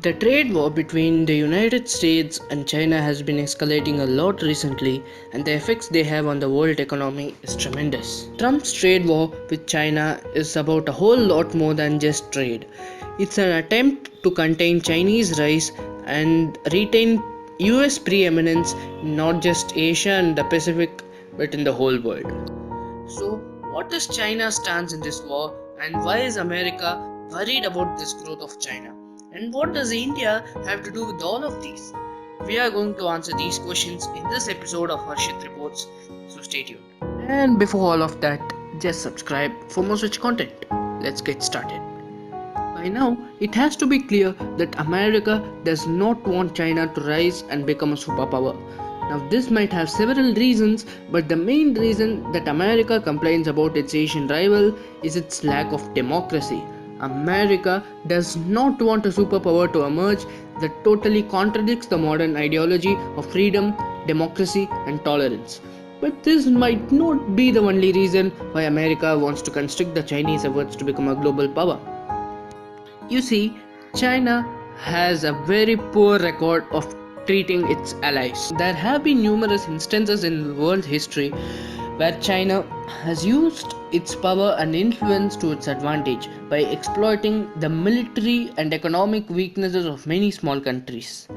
The trade war between the United States and China has been escalating a lot recently, and the effects they have on the world economy is tremendous. Trump's trade war with China is about a whole lot more than just trade. It's an attempt to contain Chinese rise and retain US preeminence in not just Asia and the Pacific but in the whole world. So, what is China's stance in this war, and why is America worried about this growth of China? And what does India have to do with all of these? We are going to answer these questions in this episode of Harshith Reports, so stay tuned. And before all of that, just subscribe for more such content. Let's get started. By now, it has to be clear that America does not want China to rise and become a superpower. Now, this might have several reasons, but the main reason that America complains about its Asian rival is its lack of democracy. America does not want a superpower to emerge that totally contradicts the modern ideology of freedom, democracy, and tolerance. But this might not be the only reason why America wants to constrict the Chinese efforts to become a global power. You see, China has a very poor record of treating its allies. There have been numerous instances in world history where China has used its power and influence to its advantage by exploiting the military and economic weaknesses of many small countries.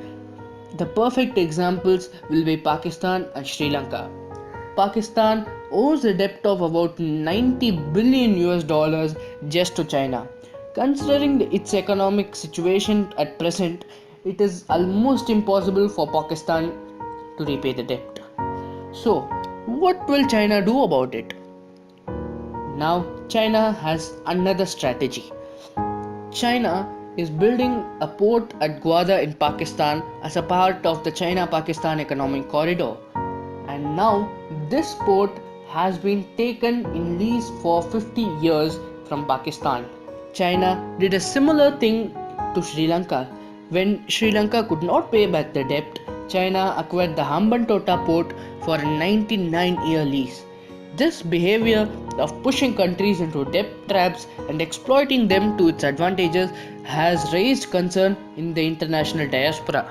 The perfect examples will be Pakistan and Sri Lanka. Pakistan owes a debt of about 90 billion US dollars just to China. Considering its economic situation at present, it is almost impossible for Pakistan to repay the debt. So, what will China do about it? Now, China has another strategy. China is building a port at Gwadar in Pakistan as a part of the China-Pakistan economic corridor. And now, this port has been taken in lease for 50 years from Pakistan. China did a similar thing to Sri Lanka. When Sri Lanka could not pay back the debt, China acquired the Hambantota port for a 99-year lease. This behavior of pushing countries into debt traps and exploiting them to its advantages has raised concern in the international diaspora.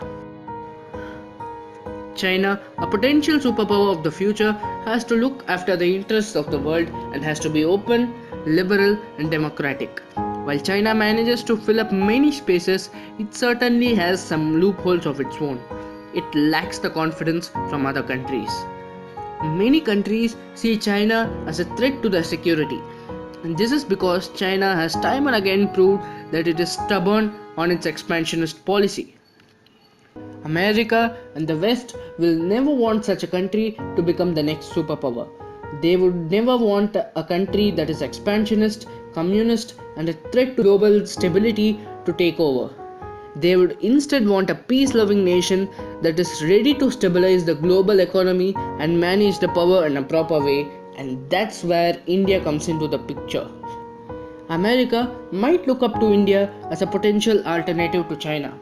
China, a potential superpower of the future, has to look after the interests of the world and has to be open, liberal, and democratic. While China manages to fill up many spaces, it certainly has some loopholes of its own. It lacks the confidence from other countries. Many countries see China as a threat to their security, and this is because China has time and again proved that it is stubborn on its expansionist policy. America and the West will never want such a country to become the next superpower. They would never want a country that is expansionist, communist, and a threat to global stability to take over. They would instead want a peace-loving nation that is ready to stabilize the global economy and manage the power in a proper way, and that's where India comes into the picture. America might look up to India as a potential alternative to China.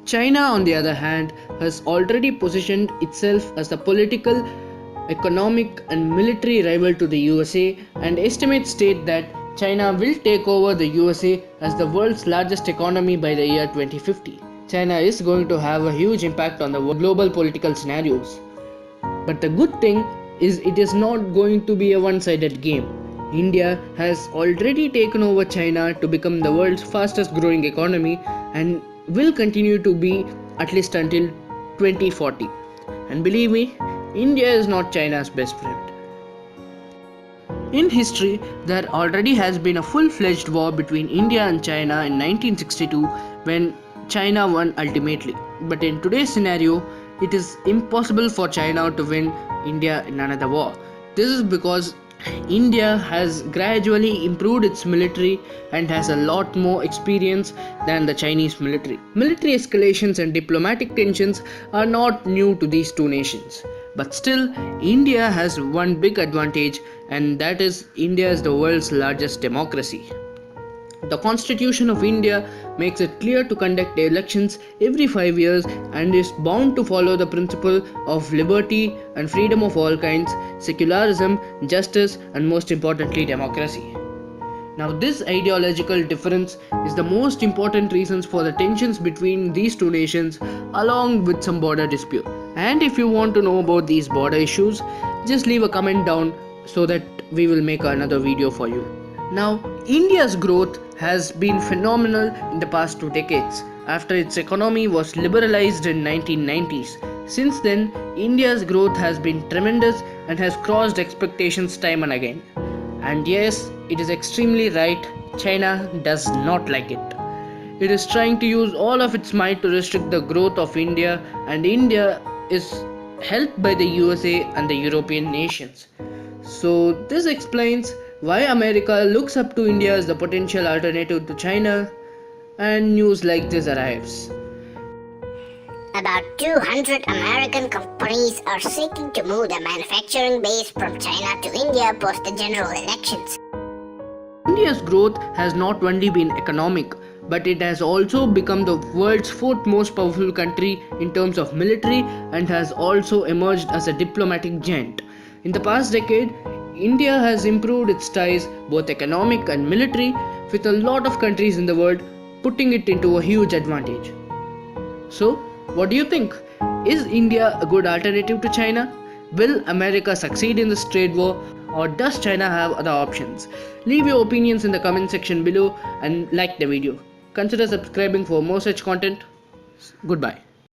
China, on the other hand, has already positioned itself as a political, economic, and military rival to the USA, and estimates state that China will take over the USA as the world's largest economy by the year 2050. China is going to have a huge impact on the global political scenarios. But the good thing is it is not going to be a one-sided game. India has already taken over China to become the world's fastest growing economy and will continue to be at least until 2040. And believe me, India is not China's best friend. In history, there already has been a full-fledged war between India and China in 1962 when China won ultimately. But in today's scenario, it is impossible for China to win India in another war. This is because India has gradually improved its military and has a lot more experience than the Chinese military. Military escalations and diplomatic tensions are not new to these two nations. But still, India has one big advantage, and that is India is the world's largest democracy. The Constitution of India makes it clear to conduct elections every 5 years and is bound to follow the principle of liberty and freedom of all kinds, secularism, justice, and most importantly, democracy. Now, this ideological difference is the most important reasons for the tensions between these two nations, along with some border dispute. And if you want to know about these border issues, just leave a comment down so that we will make another video for you. Now, India's growth has been phenomenal in the past 2 decades after its economy was liberalized in 1990s. Since then, India's growth has been tremendous and has crossed expectations time and again. And yes, it is extremely right, China does not like it. It is trying to use all of its might to restrict the growth of India, and India is helped by the USA and the European nations. So, this explains why America looks up to India as the potential alternative to China, and news like this arrives. About 200 American companies are seeking to move their manufacturing base from China to India post the general elections. India's growth has not only been economic, but it has also become the world's fourth most powerful country in terms of military and has also emerged as a diplomatic giant. In the past decade, India has improved its ties, both economic and military, with a lot of countries in the world, putting it into a huge advantage. So, what do you think? Is India a good alternative to China? Will America succeed in this trade war, or does China have other options? Leave your opinions in the comment section below and like the video. Consider subscribing for more such content. Goodbye.